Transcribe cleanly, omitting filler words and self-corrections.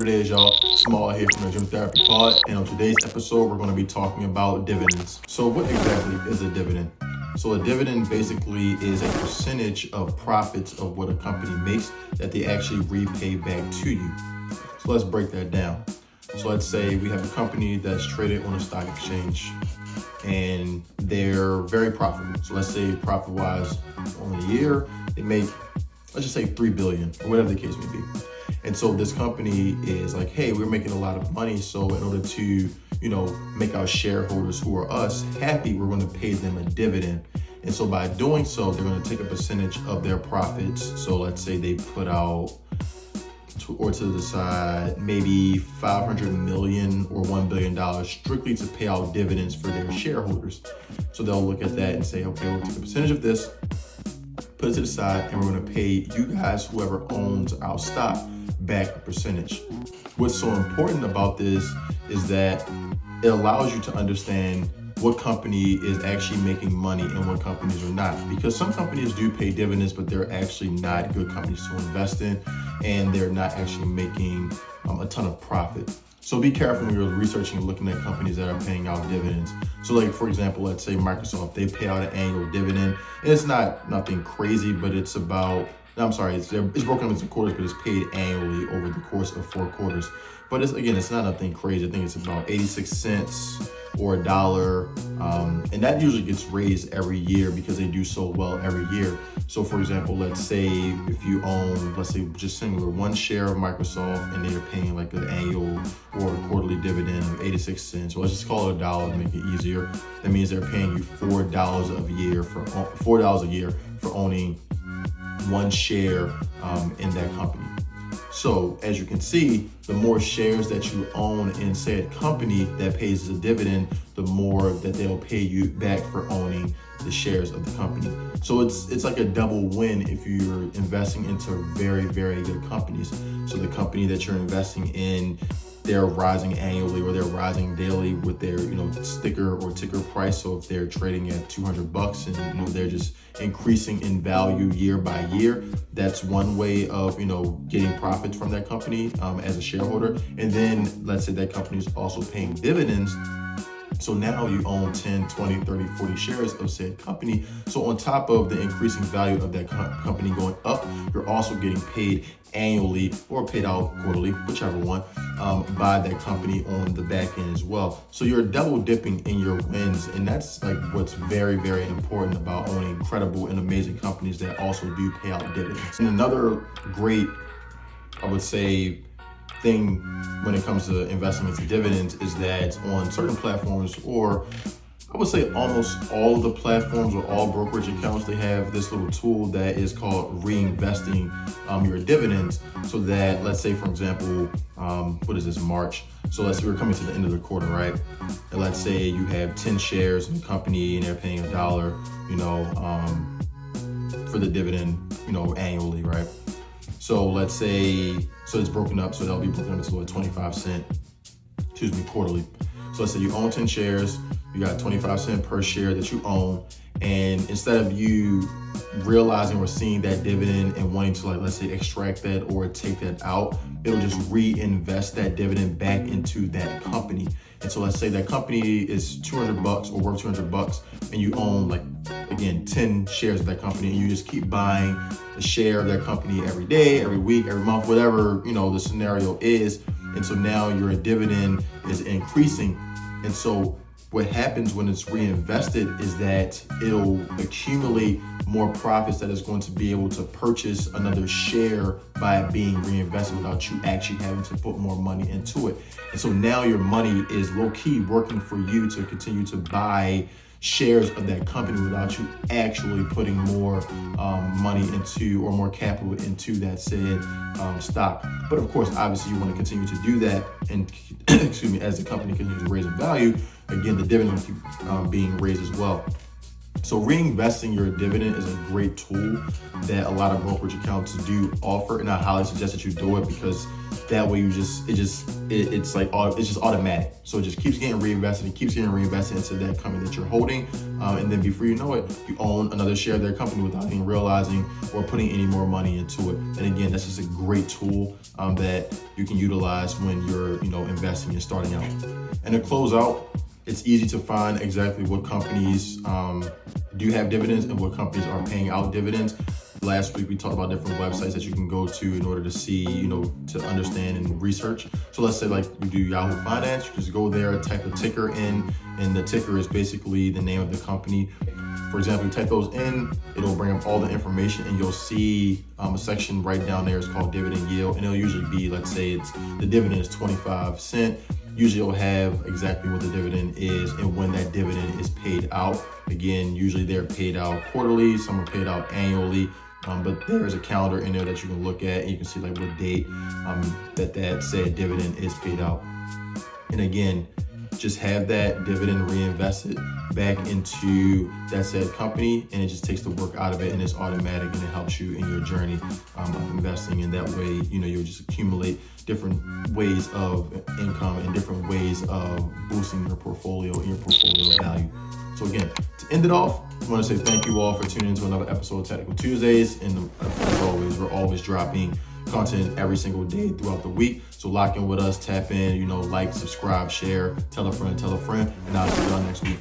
It is, y'all. Small here from the Gym Therapy Pod, and on today's episode, we're going to be talking about dividends. So, what exactly is a dividend? So, a dividend basically is a percentage of profits of what a company makes that they actually repay back to you. So, let's break that down. So, let's say we have a company that's traded on a stock exchange, and they're very profitable. So, let's say profit-wise, on a year, they make, let's just say $3 billion, or whatever the case may be. And so this company is like, hey, we're making a lot of money. So in order to, make our shareholders, who are us, happy, we're going to pay them a dividend. And so by doing so, they're going to take a percentage of their profits. So let's say they put out to the side, maybe 500 million or $1 billion strictly to pay out dividends for their shareholders. So they'll look at that and say, okay, we'll take a percentage of this, put it to the side, and we're going to pay you guys, whoever owns our stock, back a percentage. What's so important about this is that it allows you to understand what company is actually making money and what companies are not. Because some companies do pay dividends, but they're actually not good companies to invest in, and they're not actually making a ton of profit. So be careful when you're researching and looking at companies that are paying out dividends. So like, for example, let's say Microsoft, they pay out an annual dividend. And it's nothing crazy, but it's broken up into quarters, but it's paid annually over the course of 4 quarters. But it's not nothing crazy. I think it's about 86 cents or $1. And that usually gets raised every year because they do so well every year. So for example, let's say if you own, let's say just singular, 1 share of Microsoft, and they're paying like an annual or a quarterly dividend of 86 cents. So let's just call it $1 to make it easier. That means they're paying you $4 a year for owning 1 share in that company. So as you can see, the more shares that you own in said company that pays the dividend, the more that they'll pay you back for owning the shares of the company. So it's like a double win if you're investing into very, very good companies. So the company that you're investing in, they're rising annually or they're rising daily with their sticker or ticker price. So if they're trading at $200 and they're just increasing in value year by year, that's one way of getting profits from that company as a shareholder. And then let's say that company is also paying dividends. So now you own 10, 20, 30, 40 shares of said company. So on top of the increasing value of that company going up, you're also getting paid annually or paid out quarterly, whichever one, by that company on the back end as well. So you're double dipping in your wins. And that's like what's very, very important about owning incredible and amazing companies that also do pay out dividends. And another great, I would say, thing when it comes to investing into dividends is that on certain platforms, or I would say almost all of the platforms or all brokerage accounts, they have this little tool that is called reinvesting your dividends. So that, let's say, for example, what is this, March? So let's say we're coming to the end of the quarter, right? And let's say you have 10 shares in the company and they're paying $1, for the dividend, annually, right? So let's say, it's broken up, so that'll be broken up into 25 cent, quarterly. So let's say you own 10 shares, you got 25 cents per share that you own, and instead of you realizing or seeing that dividend and wanting to, let's say, extract that or take that out, it'll just reinvest that dividend back into that company. And so let's say that company is $200 or worth $200, and you own 10 shares of that company, and you just keep buying a share of that company every day, every week, every month, whatever the scenario is. And so now your dividend is increasing. And so what happens when it's reinvested is that it'll accumulate more profits that is going to be able to purchase another share by being reinvested without you actually having to put more money into it. And so now your money is low-key working for you to continue to buy shares of that company without you actually putting more money into, or more capital into, that said stock. But of course, obviously, you want to continue to do that, and as the company continues to raise in value, again, the dividend will keep being raised as well. So reinvesting your dividend is a great tool that a lot of brokerage accounts do offer, and I highly suggest that you do it, because that way it's just automatic. So it just keeps getting reinvested into that company that you're holding, and then before you know it, you own another share of their company without even realizing or putting any more money into it. And again, that's just a great tool that you can utilize when you're investing and starting out. And to close out, it's easy to find exactly what companies do have dividends and what companies are paying out dividends. Last week, we talked about different websites that you can go to in order to see, to understand and research. So let's say like you do Yahoo Finance, you just go there, type the ticker in, and the ticker is basically the name of the company. For example, you type those in, it'll bring up all the information, and you'll see a section right down there is called dividend yield, and it'll usually be, let's say the dividend is 25 cents. Usually it'll have exactly what the dividend is and when that dividend is paid out. Again, usually they're paid out quarterly, some are paid out annually, but there is a calendar in there that you can look at, and you can see like what date that said dividend is paid out. And again, just have that dividend reinvested back into that said company, and it just takes the work out of it, and it's automatic, and it helps you in your journey of investing. And that way, you'll just accumulate different ways of income and different ways of boosting your portfolio and your portfolio value. So again, to end it off, I want to say thank you all for tuning into another episode of Technical Tuesdays. And as always, we're always dropping content every single day throughout the week. So lock in with us, tap in, like, subscribe, share, tell a friend, and I'll see y'all next week.